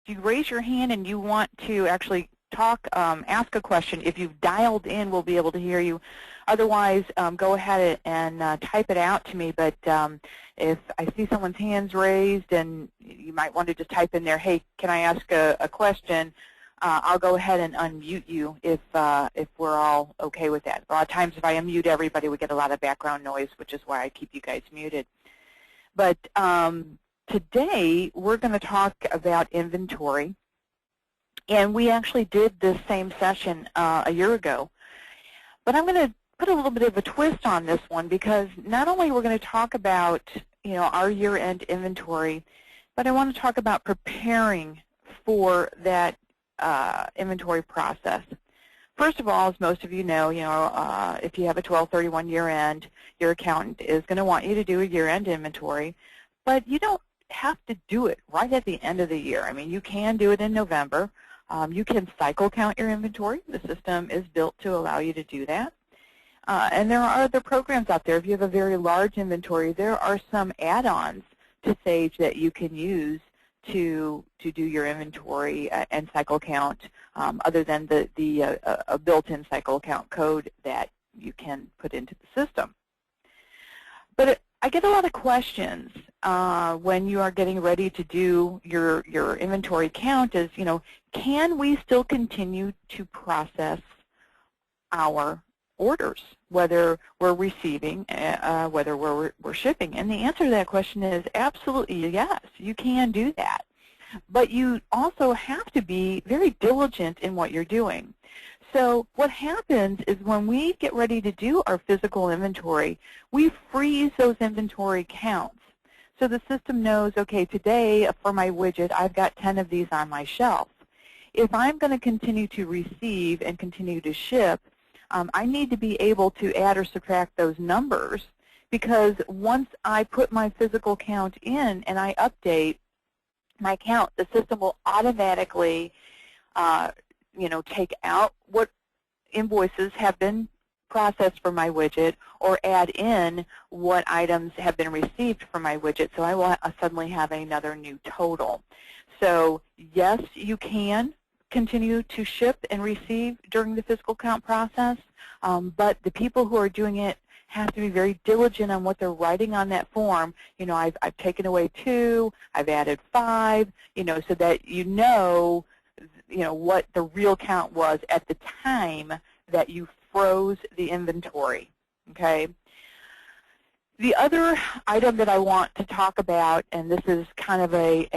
you raise your hand and you want to actually talk, ask a question, if you've dialed in, we'll be able to hear you. Otherwise, go ahead and type it out to me. But if I see someone's hands raised, and you might want to just type in there, hey, can I ask a question? I'll go ahead and unmute you if we're all okay with that. A lot of times if I unmute everybody, we get a lot of background noise, which is why I keep you guys muted. But today, we're going to talk about inventory. And we actually did this same session a year ago. But I'm going to put a little bit of a twist on this one, because not only we're going to talk about, our year-end inventory, but I want to talk about preparing for that inventory process. First of all, as most of you know, if you have a 12/31 year-end, your accountant is going to want you to do a year-end inventory, but you don't have to do it right at the end of the year. I mean, you can do it in November. You can cycle count your inventory. The system is built to allow you to do that. And there are other programs out there. If you have a very large inventory, there are some add-ons to Sage that you can use to do your inventory and cycle count, other than a built-in cycle count code that you can put into the system. But I get a lot of questions when you are getting ready to do your inventory count is, can we still continue to process our orders, whether we're receiving, whether we're shipping? And the answer to that question is absolutely yes, you can do that. But you also have to be very diligent in what you're doing. So what happens is when we get ready to do our physical inventory, we freeze those inventory counts. So the system knows, okay, today for my widget, I've got 10 of these on my shelf. If I'm going to continue to receive and continue to ship, I need to be able to add or subtract those numbers, because once I put my physical count in and I update my count, the system will automatically take out what invoices have been processed for my widget, or add in what items have been received for my widget, so I will suddenly have another new total. So yes, you can continue to ship and receive during the physical count process, but the people who are doing it have to be very diligent on what they're writing on that form. I've taken away 2, I've added 5, so that you know what the real count was at the time that you froze the inventory, okay? The other item that I want to talk about, and this is kind of a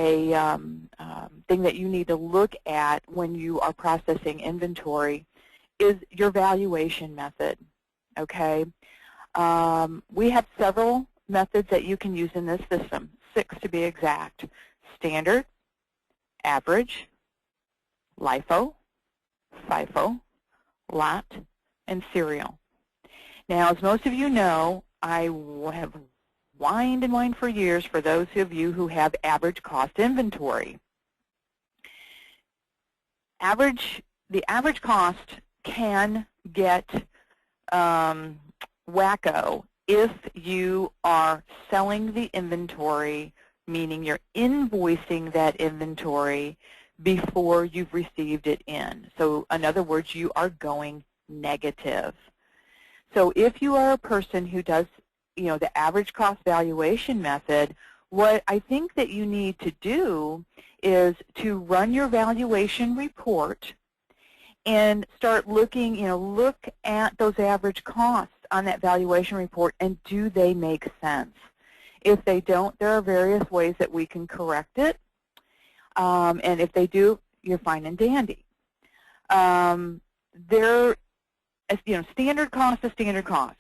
thing that you need to look at when you are processing inventory, is your valuation method, okay? We have several methods that you can use in this system, 6 to be exact: standard, average, LIFO, FIFO, lot, and serial. Now, as most of you know, I have whined and whined for years for those of you who have average cost inventory. The average cost can get wacko if you are selling the inventory, meaning you're invoicing that inventory before you've received it in. So in other words, you are going negative. So if you are a person who does, the average cost valuation method, what I think that you need to do is to run your valuation report and start looking, look at those average costs on that valuation report, and do they make sense? If they don't, there are various ways that we can correct it. And if they do, you're fine and dandy. Standard cost is standard cost.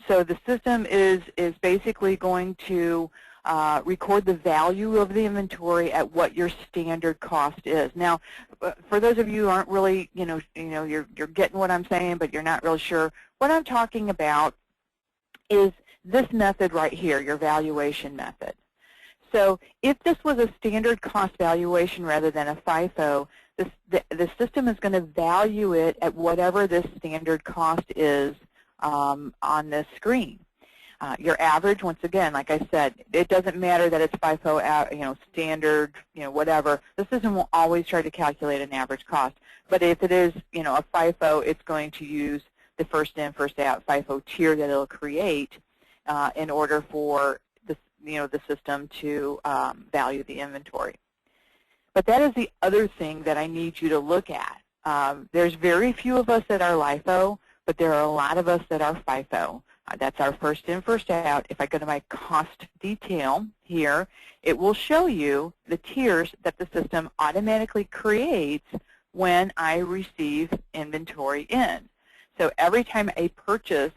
So the system is basically going to record the value of the inventory at what your standard cost is. Now, for those of you who aren't really, you're getting what I'm saying, but you're not really sure, what I'm talking about is this method right here, your valuation method. So if this was a standard cost valuation rather than a FIFO, the system is going to value it at whatever this standard cost is on this screen. Your average, once again, like I said, it doesn't matter that it's FIFO, standard, whatever. The system will always try to calculate an average cost. But if it is, a FIFO, it's going to use the first in, first out FIFO tier that it'll create in order for the system to value the inventory. But that is the other thing that I need you to look at. There's very few of us that are LIFO, but there are a lot of us that are FIFO. That's our first in, first out. If I go to my cost detail here, it will show you the tiers that the system automatically creates when I receive inventory in. So every time I purchase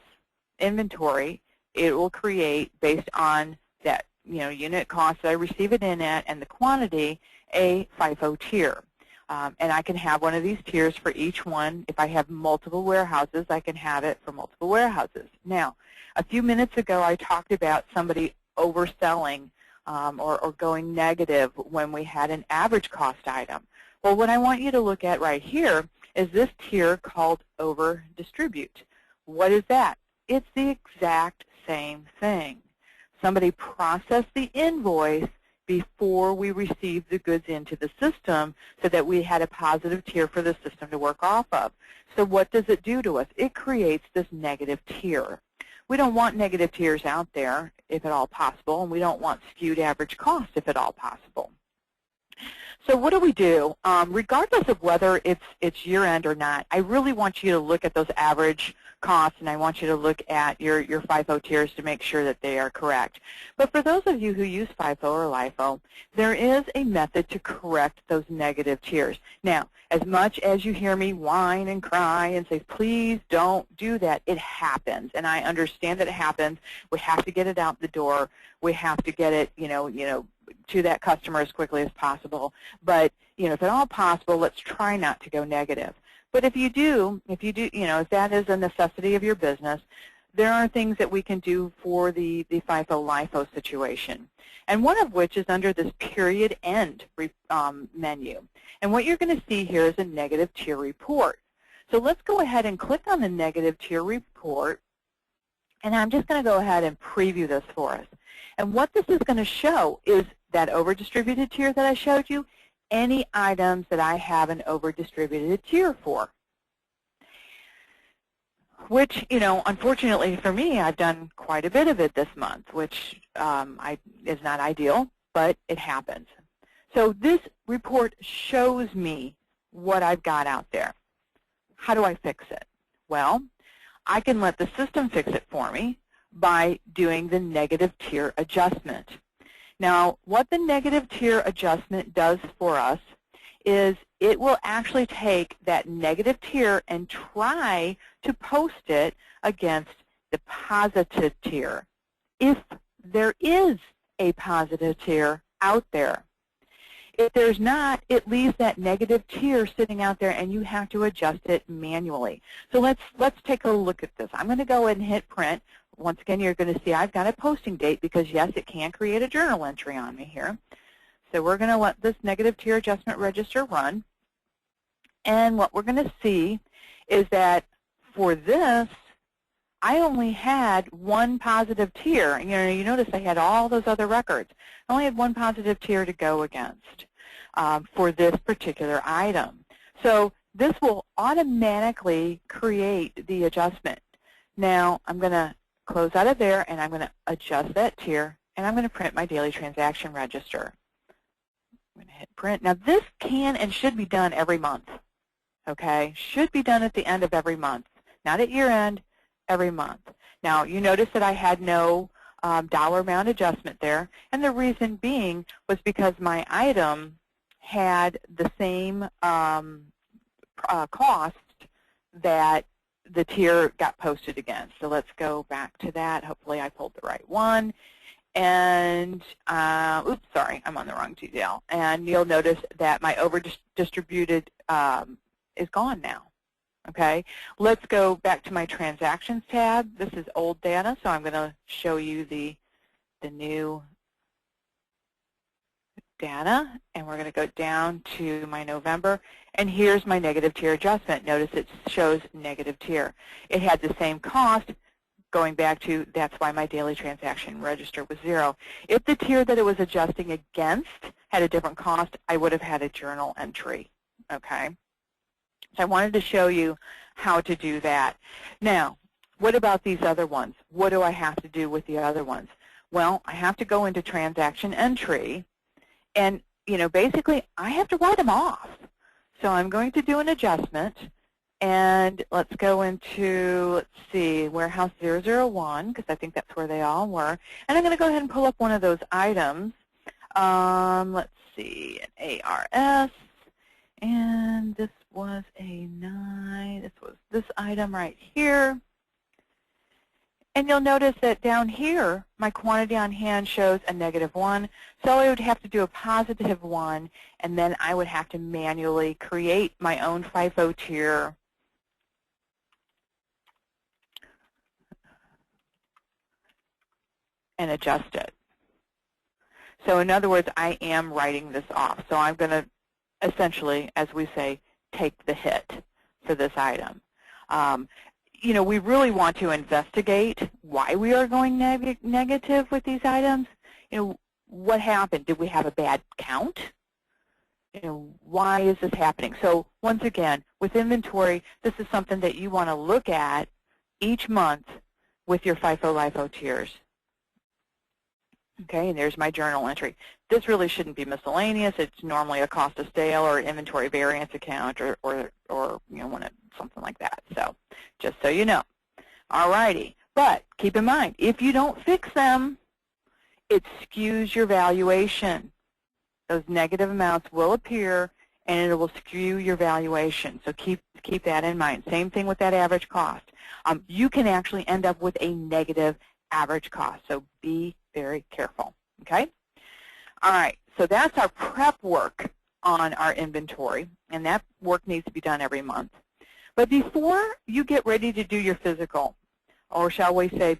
inventory, it will create, based on that unit cost that I receive it in at and the quantity, a FIFO tier. And I can have one of these tiers for each one. If I have multiple warehouses, I can have it for multiple warehouses. Now, a few minutes ago, I talked about somebody overselling or going negative when we had an average cost item. Well, what I want you to look at right here is this tier called over distribute. What is that? It's the exact same thing. Somebody processed the invoice before we received the goods into the system so that we had a positive tier for the system to work off of. So what does it do to us? It creates this negative tier. We don't want negative tiers out there if at all possible, and we don't want skewed average cost if at all possible. So what do? Regardless of whether it's year-end or not, I really want you to look at those average costs, and I want you to look at your FIFO tiers to make sure that they are correct. But for those of you who use FIFO or LIFO, there is a method to correct those negative tiers. Now, as much as you hear me whine and cry and say, please don't do that, it happens, and I understand that it happens. We have to get it out the door. We have to get it, to that customer as quickly as possible. But, if at all possible, let's try not to go negative. But if that is a necessity of your business, there are things that we can do for the FIFO-LIFO situation. And one of which is under this period end menu. And what you're going to see here is a negative tier report. So let's go ahead and click on the negative tier report. And I'm just going to go ahead and preview this for us. And what this is going to show is that over-distributed tier that I showed you, any items that I have an over-distributed tier for. Which, unfortunately for me, I've done quite a bit of it this month, which is not ideal, but it happens. So this report shows me what I've got out there. How do I fix it? Well, I can let the system fix it for me by doing the negative tier adjustment. Now, what the negative tier adjustment does for us is it will actually take that negative tier and try to post it against the positive tier, if there is a positive tier out there. If there's not, it leaves that negative tier sitting out there, and you have to adjust it manually. So let's take a look at this. I'm going to go ahead and hit print. Once again, you're going to see I've got a posting date because, yes, it can create a journal entry on me here. So we're going to let this negative tier adjustment register run. And what we're going to see is that for this, I only had one positive tier. You notice I had all those other records. I only had one positive tier to go against for this particular item. So this will automatically create the adjustment. Now, I'm going to close out of there, and I'm going to adjust that tier, and I'm going to print my daily transaction register. I'm going to hit print. Now, this can and should be done every month, okay? Should be done at the end of every month, not at year end, every month. Now, you notice that I had no dollar amount adjustment there, and the reason being was because my item had the same cost that the tier got posted against. So let's go back to that. Hopefully I pulled the right one. And, oops, sorry, I'm on the wrong detail. And you'll notice that my over-distributed is gone now. Okay, let's go back to my transactions tab. This is old data, so I'm going to show you the new data, and we're going to go down to my November, and here's my negative tier adjustment. Notice it shows negative tier. It had the same cost, going back to that's why my daily transaction register was 0. If the tier that it was adjusting against had a different cost, I would have had a journal entry, okay? So I wanted to show you how to do that. Now, what about these other ones? What do I have to do with the other ones? Well, I have to go into transaction entry, and basically I have to write them off. So I'm going to do an adjustment, and let's go into, let's see, warehouse 001, because I think that's where they all were. And I'm going to go ahead and pull up one of those items. Let's see, an ARS, and this was a 9. This was this item right here. And you'll notice that down here, my quantity on hand shows a -1. So I would have to do a +1, and then I would have to manually create my own FIFO tier. And adjust it. So in other words, I am writing this off. So I'm going to essentially, as we say, take the hit for this item. We really want to investigate why we are going negative with these items. What happened? Did we have a bad count? Why is this happening? So once again, with inventory, this is something that you want to look at each month with your FIFO-LIFO tiers. Okay, and there's my journal entry. This really shouldn't be miscellaneous. It's normally a cost of sale or inventory variance account or something like that. So just so you know. All righty. But keep in mind, if you don't fix them, it skews your valuation. Those negative amounts will appear, and it will skew your valuation. So keep that in mind. Same thing with that average cost. You can actually end up with a negative average cost. So be very careful, okay? All right, so that's our prep work on our inventory, and that work needs to be done every month. But before you get ready to do your physical, or shall we say,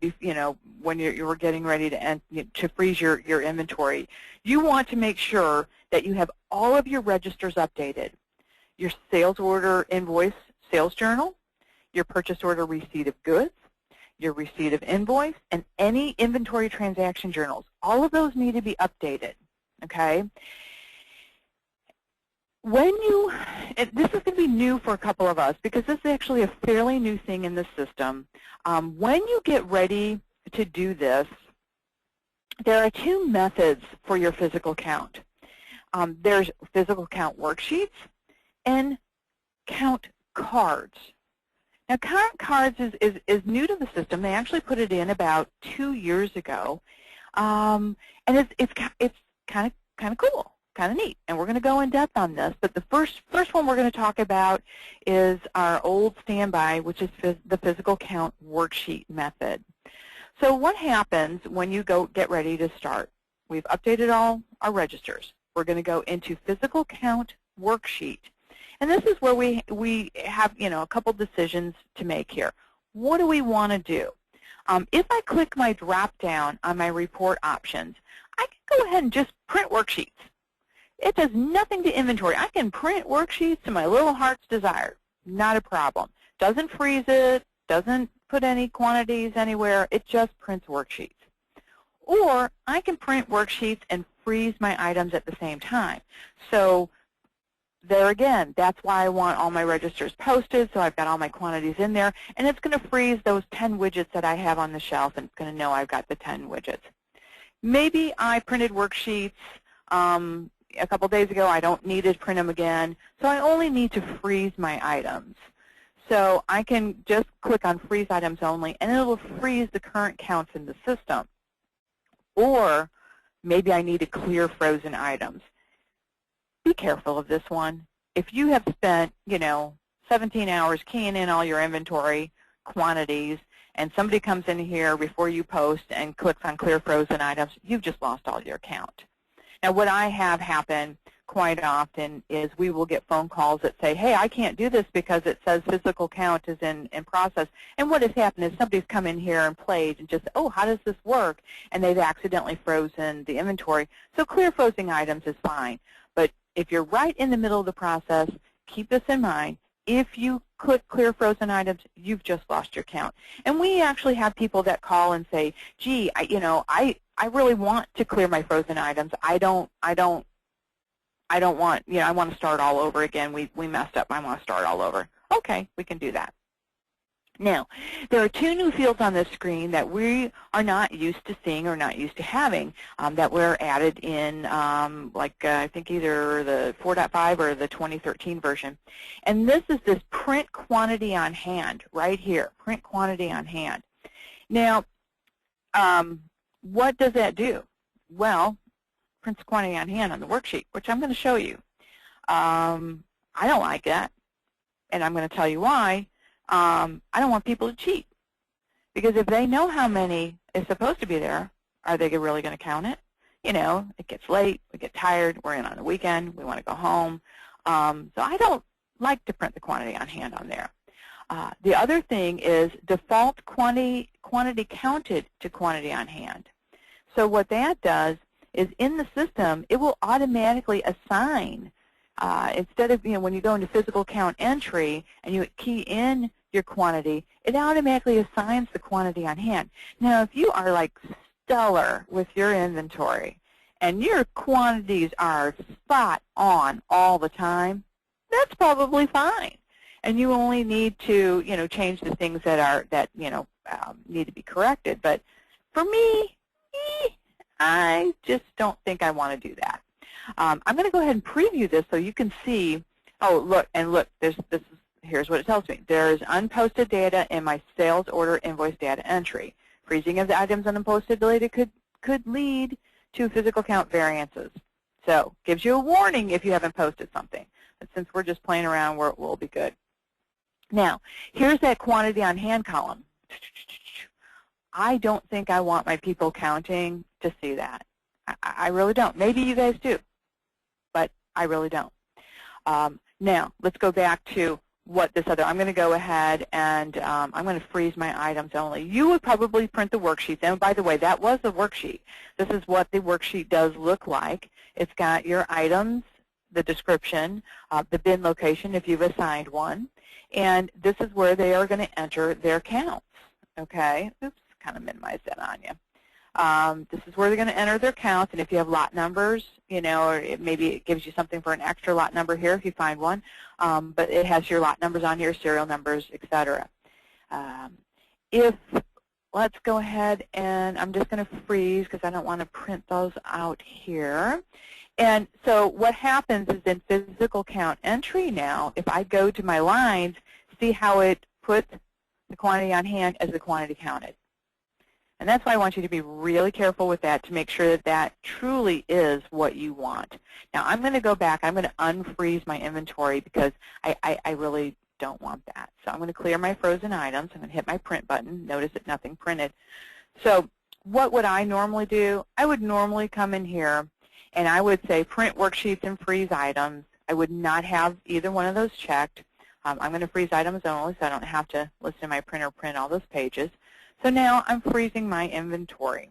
when you're getting ready to freeze your inventory, you want to make sure that you have all of your registers updated. Your sales order invoice sales journal, your purchase order receipt of goods, your receipt of invoice, and any inventory transaction journals. All of those need to be updated, okay? This is going to be new for a couple of us because this is actually a fairly new thing in the system. When you get ready to do this, there are 2 methods for your physical count. There's physical count worksheets and count cards. Now, count cards is new to the system. They actually put it in about 2 years ago, and it's kind of cool, kind of neat. And we're going to go in depth on this. But the first one we're going to talk about is our old standby, which is the physical count worksheet method. So what happens when you get ready to start? We've updated all our registers. We're going to go into physical count worksheet. And this is where we have, a couple decisions to make here. What do we want to do? If I click my drop-down on my report options, I can go ahead and just print worksheets. It does nothing to inventory. I can print worksheets to my little heart's desire. Not a problem. Doesn't freeze it, doesn't put any quantities anywhere. It just prints worksheets. Or I can print worksheets and freeze my items at the same time. So there again, that's why I want all my registers posted, so I've got all my quantities in there, and it's going to freeze those 10 widgets that I have on the shelf, and it's going to know I've got the 10 widgets. Maybe I printed worksheets a couple days ago. I don't need to print them again, so I only need to freeze my items. So I can just click on Freeze Items Only, and it will freeze the current counts in the system. Or maybe I need to clear frozen items. Be careful of this one. If you have spent, 17 hours keying in all your inventory quantities, and somebody comes in here before you post and clicks on clear frozen items, you've just lost all your count. Now, what I have happen quite often is we will get phone calls that say, hey, I can't do this because it says physical count is in process. And what has happened is somebody's come in here and played and just, oh, how does this work? And they've accidentally frozen the inventory. So clear frozen items is fine. But if you're right in the middle of the process, keep this in mind. If you click clear frozen items, you've just lost your count. And we actually have people that call and say, gee, I really want to clear my frozen items. I don't want, I want to start all over again. We messed up. I want to start all over. Okay, we can do that. Now, there are two new fields on this screen that we are not used to seeing or not used to having that were added in, I think either the 4.5 or the 2013 version. And this is this print quantity on hand right here, print quantity on hand. Now, what does that do? Well, prints quantity on hand on the worksheet, which I'm going to show you. I don't like that, and I'm going to tell you why. I don't want people to cheat, because if they know how many is supposed to be there, are they really going to count it? It gets late, we get tired, we're in on the weekend, we want to go home. So I don't like to print the quantity on hand on there. The other thing is default quantity counted to quantity on hand. So what that does is in the system, it will automatically assign, instead of, when you go into physical count entry and you key in your quantity, it automatically assigns the quantity on hand. Now, if you are like stellar with your inventory and your quantities are spot on all the time, that's probably fine. And you only need to, change the things that need to be corrected. But for me, I just don't think I want to do that. I'm going to go ahead and preview this so you can see. Oh, look, and look, here's what it tells me. There is unposted data in my sales order invoice data entry. Freezing of the items on unposted data could lead to physical count variances. So gives you a warning if you haven't posted something. But since we're just playing around, we'll be good. Now, here's that quantity on hand column. I don't think I want my people counting to see that. I really don't. Maybe you guys do, but I really don't. Now, let's go back to what this other, I'm going to go ahead and I'm going to freeze my items only. You would probably print the worksheet. And by the way, that was the worksheet. This is what the worksheet does look like. It's got your items, the description, the bin location if you've assigned one, and this is where they are going to enter their counts. Okay? Oops, kind of minimize that on you. This is where they're going to enter their counts, and if you have lot numbers, or maybe it gives you something for an extra lot number here if you find one, but it has your lot numbers on here, serial numbers, etc. Let's go ahead and I'm just going to freeze because I don't want to print those out here. And so what happens is in physical count entry now, if I go to my lines, see how it puts the quantity on hand as the quantity counted. And that's why I want you to be really careful with that to make sure that that truly is what you want. Now, I'm going to go back. I'm going to unfreeze my inventory because I really don't want that. So I'm going to clear my frozen items. I'm going to hit my print button. Notice that nothing printed. So what would I normally do? I would normally come in here and I would say print worksheets and freeze items. I would not have either one of those checked. I'm going to freeze items only so I don't have to listen to my printer print all those pages. So now I'm freezing my inventory.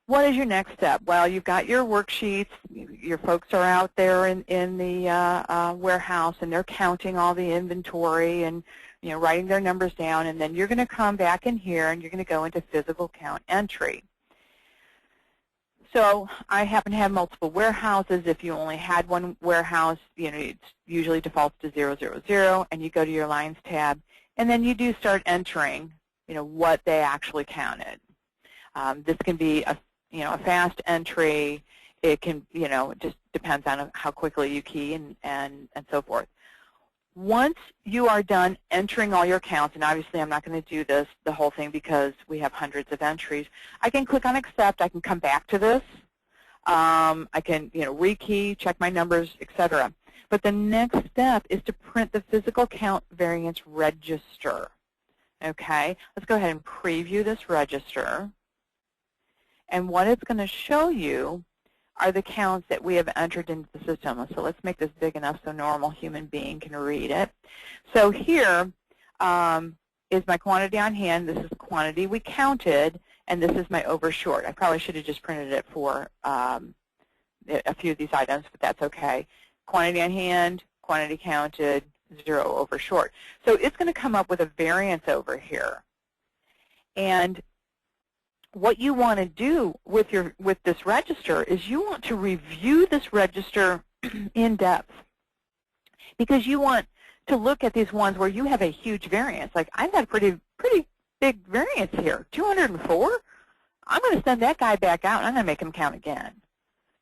What is your next step? Well, you've got your worksheets. Your folks are out there in the warehouse, and they're counting all the inventory and writing their numbers down. And then you're going to come back in here, and you're going to go into physical count entry. So I happen to have multiple warehouses. If you only had one warehouse, it usually defaults to 000, and you go to your lines tab, and then you do start entering what they actually counted. This can be a fast entry. It can it just depends on how quickly you key and so forth. Once you are done entering all your counts, and obviously I'm not going to do the whole thing because we have hundreds of entries, I can click on accept. I can come back to this. I can rekey, check my numbers, etc. But the next step is to print the physical count variance register. Okay, let's go ahead and preview this register. And what it's going to show you are the counts that we have entered into the system. So let's make this big enough so a normal human being can read it. So here is my quantity on hand. This is the quantity we counted, and this is my overshort. I probably should have just printed it for a few of these items, but that's okay. Quantity on hand, quantity counted, 0 over short. So it's going to come up with a variance over here. And what you want to do with this register is you want to review this register in depth, because you want to look at these ones where you have a huge variance. Like, I've got a pretty big variance here, 204. I'm going to send that guy back out, and I'm going to make him count again.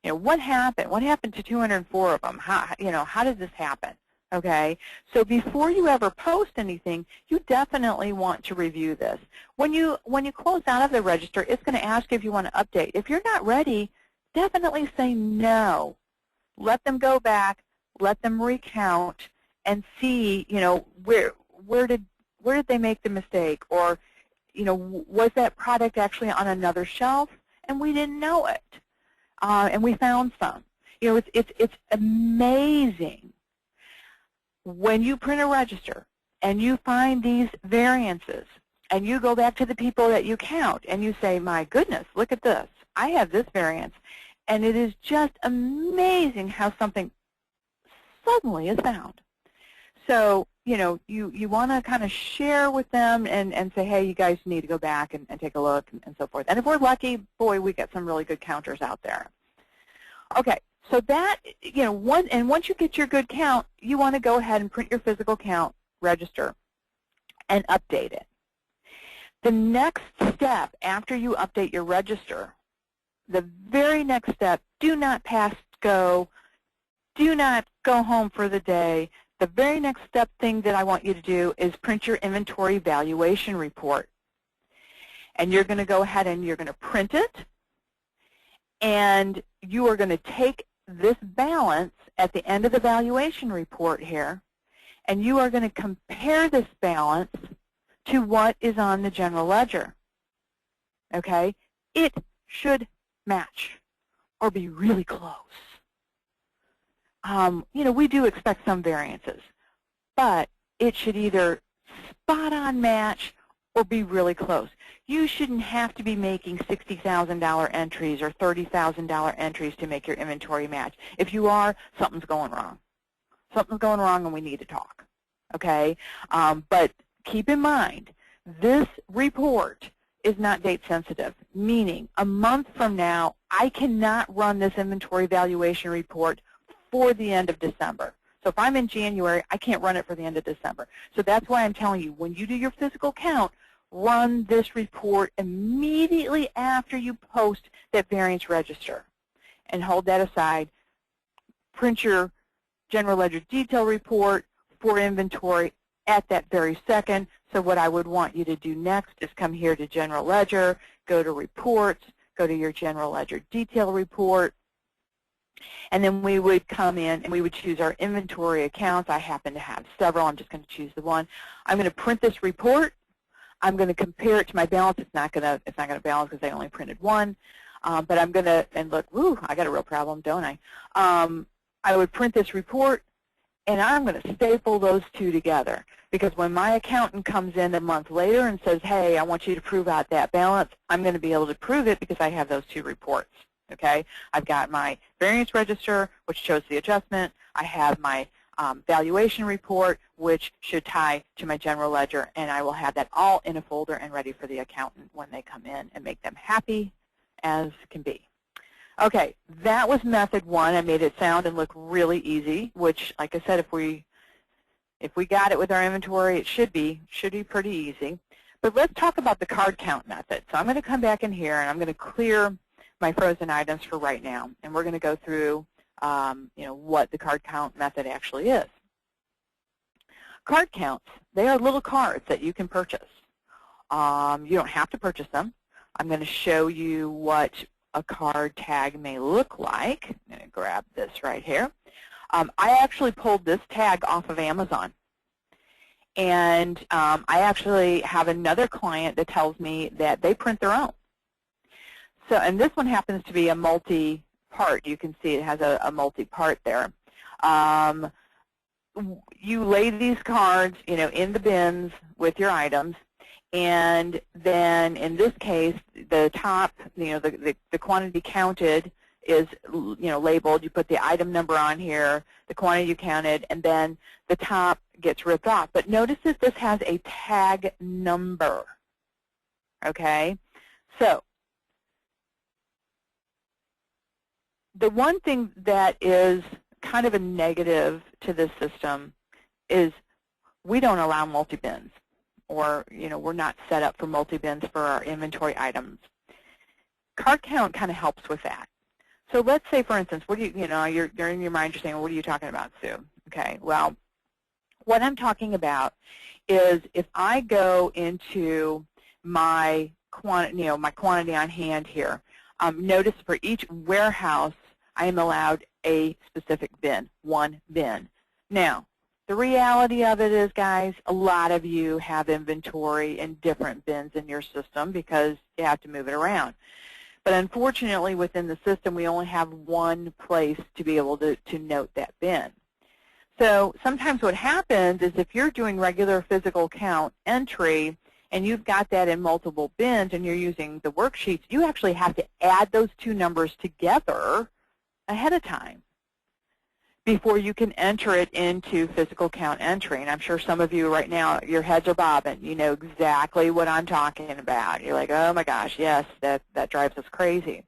You know, what happened? What happened to 204 of them? How did this happen? Okay, so before you ever post anything, you definitely want to review this. When you close out of the register, it's going to ask if you want to update. If you're not ready, definitely say no. Let them go back, let them recount, and see, you know, where did they make the mistake, or, you know, was that product actually on another shelf and we didn't know it, and we found some. You know, it's amazing when you print a register and you find these variances and you go back to the people that you count and you say, my goodness, look at this. I have this variance. And it is just amazing how something suddenly is found. So, you know, you want to kind of share with them and say, hey, you guys need to go back and take a look and so forth. And if we're lucky, boy, we get some really good counters out there. Okay, so that, you know, once you get your good count, you want to go ahead and print your physical count register and update it. The next step after you update your register, the very next step, do not pass go, do not go home for the day. The very next step thing that I want you to do is print your inventory valuation report. And you're going to go ahead and you're going to print it, and you are going to take this balance at the end of the valuation report here, and you are going to compare this balance to what is on the general ledger. Okay? It should match or be really close. You know, we do expect some variances, but it should either spot on match or be really close. You shouldn't have to be making $60,000 entries or $30,000 entries to make your inventory match. If you are, something's going wrong. Something's going wrong and we need to talk. Okay? But keep in mind, this report is not date sensitive, meaning a month from now, I cannot run this inventory valuation report for the end of December. So if I'm in January, I can't run it for the end of December. So that's why I'm telling you, when you do your physical count, run this report immediately after you post that variance register. And hold that aside. Print your general ledger detail report for inventory at that very second. So what I would want you to do next is come here to general ledger, go to reports, go to your general ledger detail report, and then we would come in and we would choose our inventory accounts. I happen to have several. I'm just going to choose the one. I'm going to print this report. I'm going to compare it to my balance. It's not going to balance because I only printed one. But I'm going to, and look, whoo, I got a real problem, don't I? I would print this report, and I'm going to staple those two together, because when my accountant comes in a month later and says, hey, I want you to prove out that balance, I'm going to be able to prove it because I have those two reports. Okay, I've got my variance register, which shows the adjustment. I have my valuation report, which should tie to my general ledger, and I will have that all in a folder and ready for the accountant when they come in and make them happy as can be. Okay, that was method one. I made it sound and look really easy, which, like I said, if we got it with our inventory, it should be pretty easy. But let's talk about the card count method. So I'm going to come back in here, and I'm going to clear my frozen items for right now, and we're going to go through you know, what the card count method actually is. Card counts, they are little cards that you can purchase. You don't have to purchase them. I'm going to show you what a card tag may look like. I'm going to grab this right here. I actually pulled this tag off of Amazon. And I actually have another client that tells me that they print their own. So, and this one happens to be a multi-part. You can see it has a multi-part there. You lay these cards, you know, in the bins with your items, and then in this case, the top, you know, the quantity counted is, labeled. You put the item number on here, the quantity you counted, and then the top gets ripped off. But notice that this has a tag number, okay? So the one thing that is kind of a negative to this system is we don't allow multi-bins, or we're not set up for multi-bins for our inventory items. Card count kind of helps with that. So let's say, for instance, what do you're in your mind, you're saying, well, what are you talking about, Sue? Okay, well, what I'm talking about is if I go into my quantity on hand here, notice for each warehouse I am allowed a specific bin, one bin. Now, the reality of it is, guys, a lot of you have inventory in different bins in your system because you have to move it around. But unfortunately, within the system, we only have one place to be able to note that bin. So sometimes what happens is if you're doing regular physical count entry and you've got that in multiple bins and you're using the worksheets, you actually have to add those two numbers together ahead of time before you can enter it into physical count entry. And I'm sure some of you right now, your heads are bobbing. You know exactly what I'm talking about. You're like, oh my gosh, yes, that drives us crazy.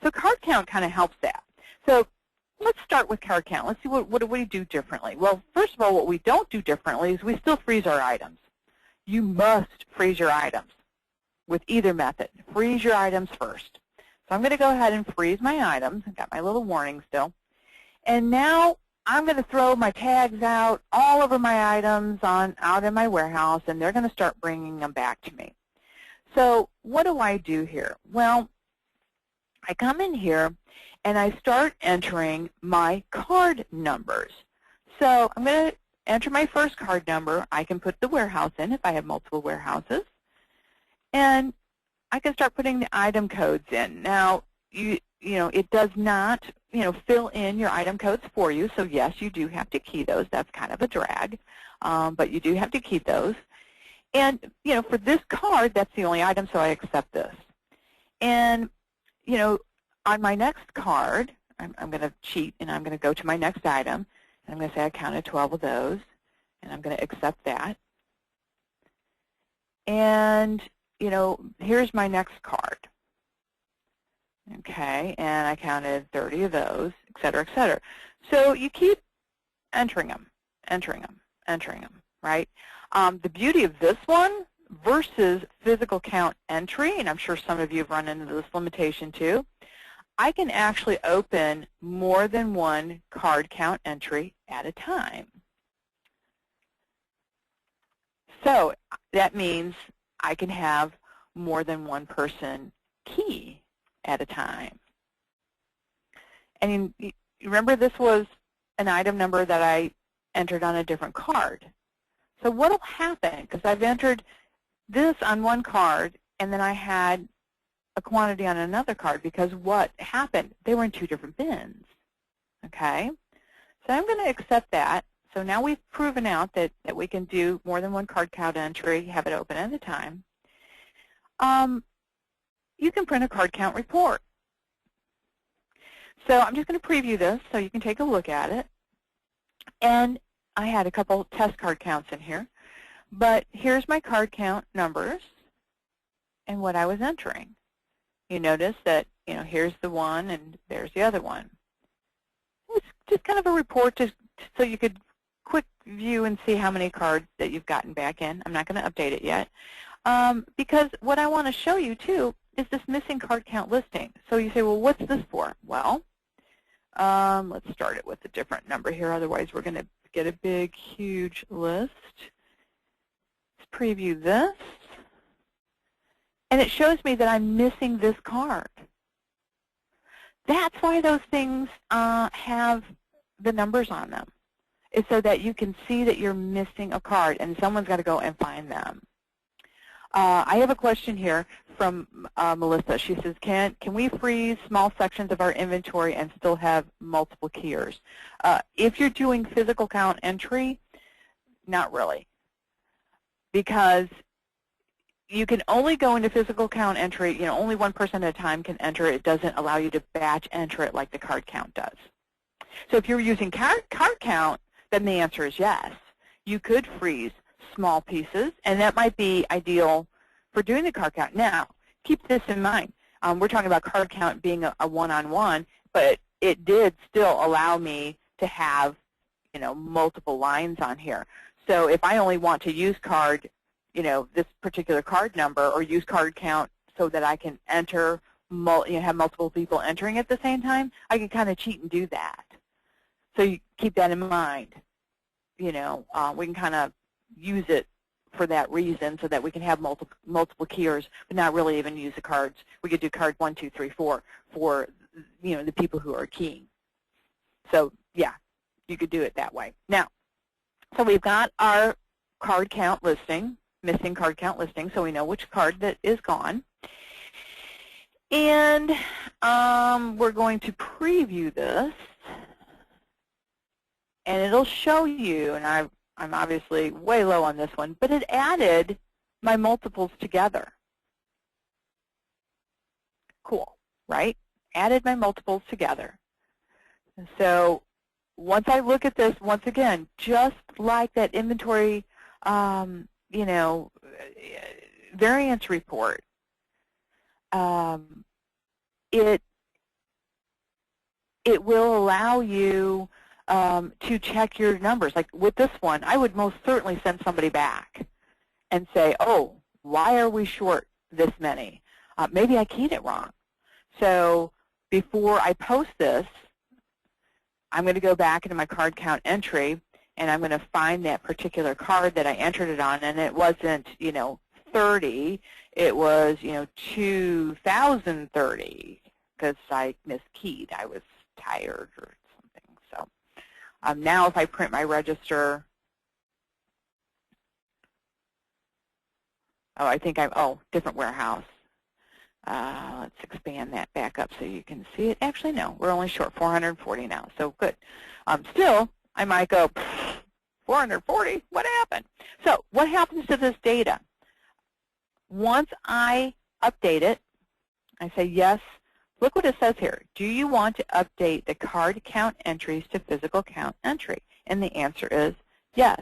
So card count kind of helps that. So let's start with card count. Let's see what do we do differently. Well, first of all, what we don't do differently is we still freeze our items. You must freeze your items with either method. Freeze your items first. So I'm going to go ahead and freeze my items. I've got my little warning still. And now I'm going to throw my tags out all over my items out in my warehouse, and they're going to start bringing them back to me. So what do I do here? Well, I come in here, and I start entering my card numbers. So I'm going to enter my first card number. I can put the warehouse in if I have multiple warehouses. And I can start putting the item codes in. Now, it does not, fill in your item codes for you. So yes, you do have to key those. That's kind of a drag, but you do have to key those. And for this card, that's the only item, so I accept this. And on my next card, I'm going to cheat, and I'm going to go to my next item, and I'm going to say I counted 12 of those, and I'm going to accept that. And here's my next card. Okay, and I counted 30 of those, et cetera, et cetera. So you keep entering them, right? The beauty of this one versus physical count entry, and I'm sure some of you have run into this limitation too, I can actually open more than one card count entry at a time. So that means I can have more than one person key at a time. And you remember, this was an item number that I entered on a different card. So what will happen, because I've entered this on one card and then I had a quantity on another card, because what happened? They were in two different bins. Okay? So I'm going to accept that. So now we've proven out that we can do more than one card count entry, have it open at a time. You can print a card count report. So I'm just going to preview this so you can take a look at it. And I had a couple test card counts in here. But here's my card count numbers and what I was entering. You notice that, here's the one and there's the other one. It's just kind of a report just so you could quick view and see how many cards that you've gotten back in. I'm not going to update it yet. Because what I want to show you, too, is this missing card count listing. So you say, well, what's this for? Well, let's start it with a different number here. Otherwise, we're going to get a big, huge list. Let's preview this. And it shows me that I'm missing this card. That's why those things have the numbers on them, is so that you can see that you're missing a card, and someone's got to go and find them. I have a question here from Melissa. She says, can we freeze small sections of our inventory and still have multiple keyers? If you're doing physical count entry, not really. Because, you can only go into physical count entry, you know, only one person at a time can enter. It doesn't allow you to batch enter it like the card count does. So if you're using card count, then the answer is yes. You could freeze small pieces, and that might be ideal for doing the card count. Now, keep this in mind. We're talking about card count being a one-on-one, but it did still allow me to have, you know, multiple lines on here. So if I only want to use card, you know, this particular card number, or use card count so that I can enter, have multiple people entering at the same time, I can kind of cheat and do that. So you keep that in mind. You know, we can kind of use it for that reason, so that we can have multiple keyers, but not really even use the cards. We could do card 1, 2, 3, 4 for, you know, the people who are keying. So yeah, you could do it that way. Now, so we've got our card count listing, missing card count listing, so we know which card that is gone. And we're going to preview this, and it'll show you, and I'm obviously way low on this one, but it added my multiples together. Cool, right? Added my multiples together. And so once I look at this, once again, just like that inventory, you know, variance report, it will allow you to check your numbers. Like with this one, I would most certainly send somebody back and say, oh, why are we short this many? Maybe I keyed it wrong. So before I post this, I'm going to go back into my card count entry, and I'm going to find that particular card that I entered it on, and it wasn't, you know, 30. It was, you know, 2030, because I miskeyed. I was tired or something. So now if I print my register, I think different warehouse. Let's expand that back up so you can see it. Actually, no, we're only short 440 now, so good. Still, I might go, 440, what happened? So what happens to this data? Once I update it, I say, yes, look what it says here. Do you want to update the card count entries to physical count entry? And the answer is yes.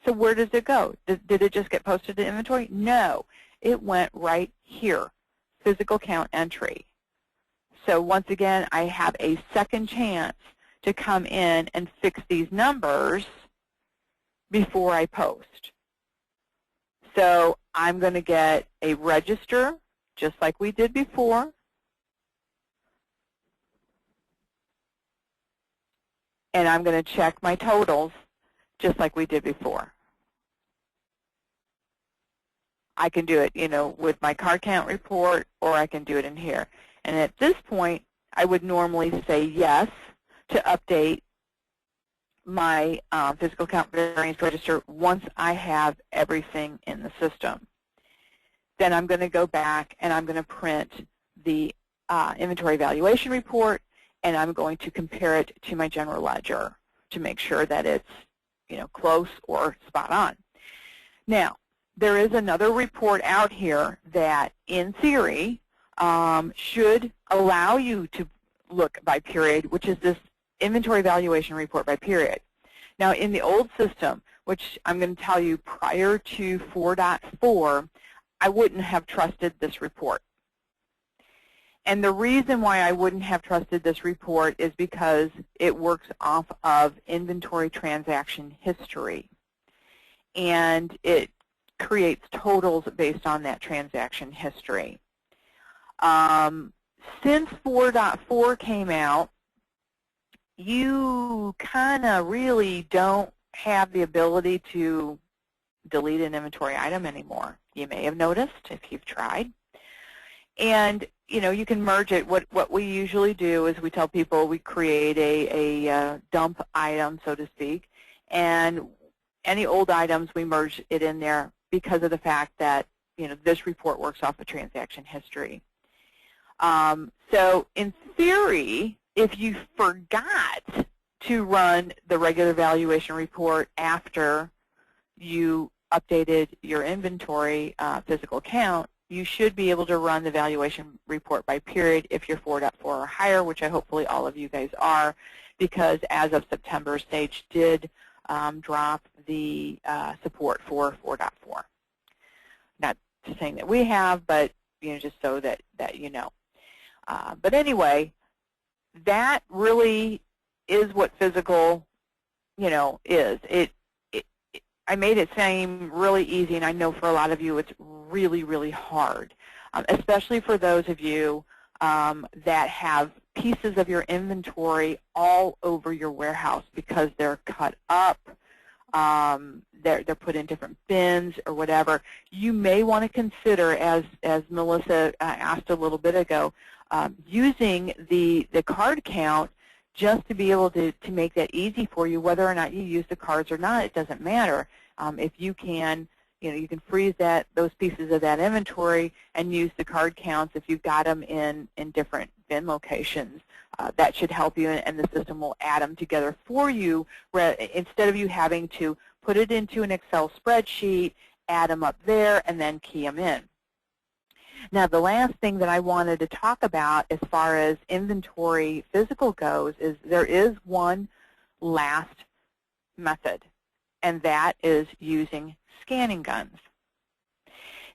So where does it go? Did it just get posted to inventory? No, it went right here, physical count entry. So once again, I have a second chance to come in and fix these numbers before I post. So I'm going to get a register, just like we did before. And I'm going to check my totals, just like we did before. I can do it, you know, with my card count report, or I can do it in here. And at this point, I would normally say yes to update my physical count variance register once I have everything in the system. Then I'm going to go back and I'm going to print the inventory valuation report, and I'm going to compare it to my general ledger to make sure that it's, you know, close or spot on. Now, there is another report out here that, in theory, should allow you to look by period, which is this inventory valuation report by period. Now, in the old system, which I'm going to tell you prior to 4.4, I wouldn't have trusted this report. And the reason why I wouldn't have trusted this report is because it works off of inventory transaction history. And it creates totals based on that transaction history. Since 4.4 came out, you kind of really don't have the ability to delete an inventory item anymore. You may have noticed if you've tried. And you know, you can merge it. What we usually do is we tell people we create a dump item, so to speak, and any old items we merge it in there because of the fact that, you know, this report works off of transaction history. So in theory, if you forgot to run the regular valuation report after you updated your inventory physical count, you should be able to run the valuation report by period if you're 4.4 or higher, which I hopefully all of you guys are, because as of September, Sage did drop the support for 4.4. Not saying that we have, but just so that you know. But anyway, that really is what physical, is. I made it seem really easy, and I know for a lot of you it's really, really hard, especially for those of you that have pieces of your inventory all over your warehouse because they're cut up, they're put in different bins or whatever. You may want to consider, as Melissa asked a little bit ago, using the card count just to be able to make that easy for you. Whether or not you use the cards or not, it doesn't matter. If you can, you can freeze those pieces of that inventory and use the card counts if you've got them in different bin locations. That should help you, and the system will add them together for you instead of you having to put it into an Excel spreadsheet, add them up there, and then key them in. Now, the last thing that I wanted to talk about as far as inventory physical goes is there is one last method, and that is using scanning guns.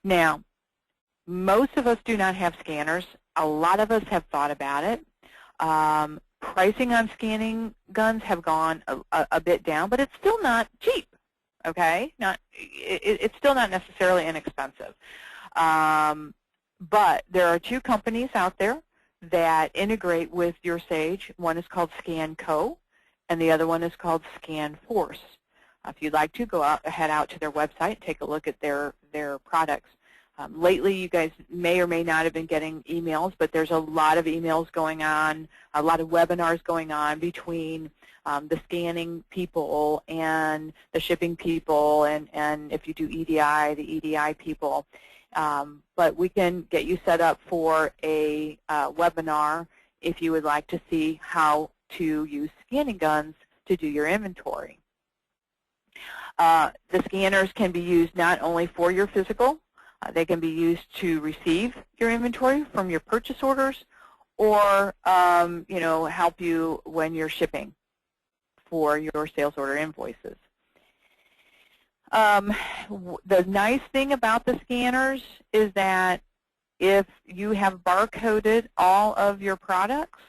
Now, most of us do not have scanners. A lot of us have thought about it. Pricing on scanning guns have gone a bit down, but it's still not cheap, okay? It's still not necessarily inexpensive. But there are two companies out there that integrate with your Sage. One is called ScanCo, and the other one is called ScanForce. If you'd like to, head out to their website, take a look at their products. Lately, you guys may or may not have been getting emails, but there's a lot of emails going on, a lot of webinars going on between the scanning people and the shipping people, and if you do EDI, the EDI people. But we can get you set up for a webinar if you would like to see how to use scanning guns to do your inventory. The scanners can be used not only for your physical, they can be used to receive your inventory from your purchase orders, or help you when you're shipping for your sales order invoices. The nice thing about the scanners is that if you have barcoded all of your products,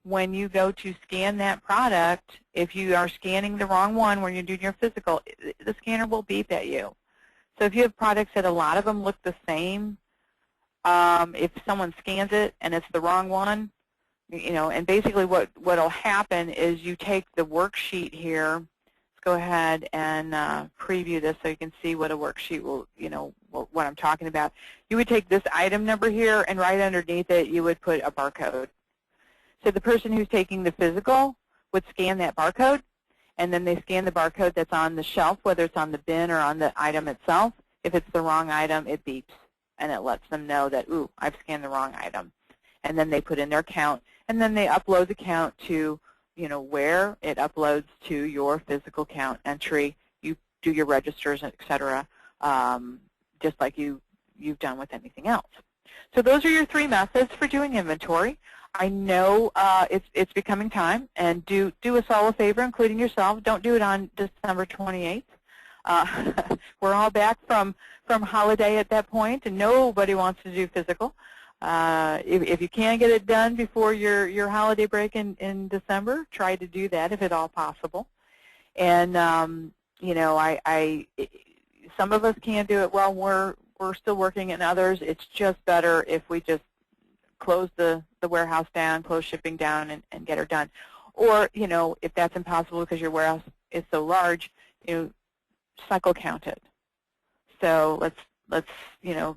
when you go to scan that product, if you are scanning the wrong one when you're doing your physical, the scanner will beep at you. So if you have products that a lot of them look the same, if someone scans it and it's the wrong one, and basically what will happen is you take the worksheet here. Let's go ahead and preview this so you can see what a worksheet will, what I'm talking about. You would take this item number here, and right underneath it you would put a barcode. So the person who's taking the physical would scan that barcode, and then they scan the barcode that's on the shelf, whether it's on the bin or on the item itself. If it's the wrong item, it beeps, and it lets them know that, ooh, I've scanned the wrong item. And then they put in their count, and then they upload the count to, where it uploads to your physical count entry. You do your registers, et cetera, just like you've done with anything else. So those are your three methods for doing inventory. I know it's becoming time, and do us all a favor, including yourself. Don't do it on December 28th. We're all back from holiday at that point, and nobody wants to do physical. If you can get it done before your holiday break in December, try to do that if at all possible. And some of us can do it while we're still working, and others it's just better if we just close the warehouse down, close shipping down, and get her done. Or, if that's impossible because your warehouse is so large, cycle count it. So let's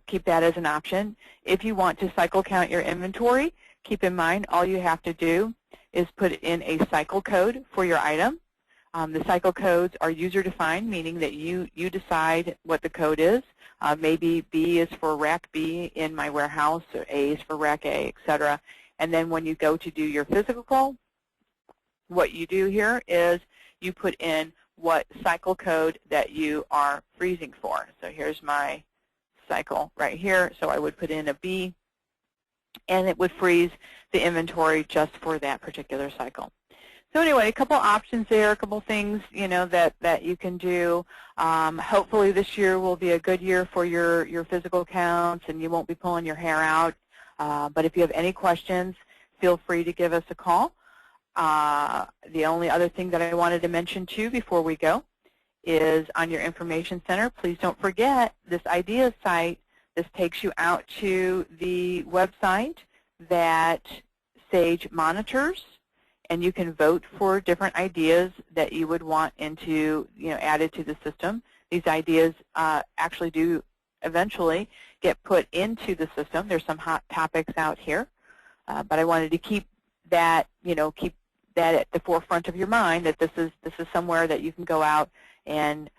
keep that as an option. If you want to cycle count your inventory, keep in mind all you have to do is put in a cycle code for your item. The cycle codes are user-defined, meaning that you decide what the code is. Maybe B is for rack B in my warehouse, or A is for rack A, etc. And then when you go to do your physical, what you do here is you put in what cycle code that you are freezing for. So here's my cycle right here. So I would put in a B, and it would freeze the inventory just for that particular cycle. So anyway, a couple options there, a couple things, you know, that you can do. Hopefully this year will be a good year for your physical counts, and you won't be pulling your hair out. But if you have any questions, feel free to give us a call. The only other thing that I wanted to mention too before we go is on your information center, please don't forget this ideas site. This takes you out to the website that Sage monitors, and you can vote for different ideas that you would want into, you know, added to the system. These ideas actually do eventually get put into the system. There's some hot topics out here, but I wanted to keep that, you know, keep that at the forefront of your mind, that this is somewhere that you can go out and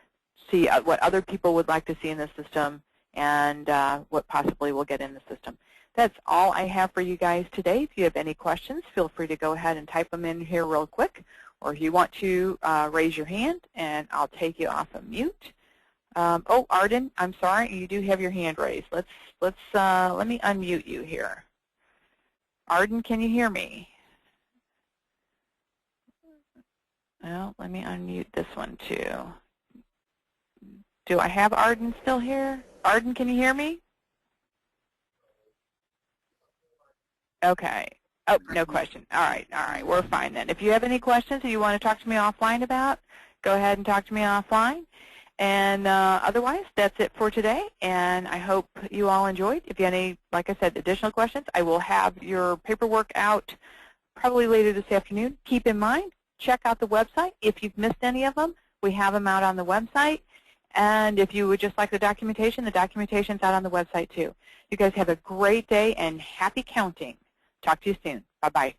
see what other people would like to see in the system, and what possibly will get in the system. That's all I have for you guys today. If you have any questions, feel free to go ahead and type them in here real quick, or if you want to raise your hand, and I'll take you off of mute. Oh, Arden, I'm sorry, you do have your hand raised. Let me unmute you here. Arden, can you hear me? Well, let me unmute this one too. Do I have Arden still here? Arden, can you hear me? Okay. Oh, no question. All right, we're fine then. If you have any questions that you want to talk to me offline about, go ahead and talk to me offline. And otherwise, that's it for today, and I hope you all enjoyed. If you have any, like I said, additional questions, I will have your paperwork out probably later this afternoon. Keep in mind, check out the website. If you've missed any of them, we have them out on the website. And if you would just like the documentation's out on the website too. You guys have a great day and happy counting. Talk to you soon. Bye-bye.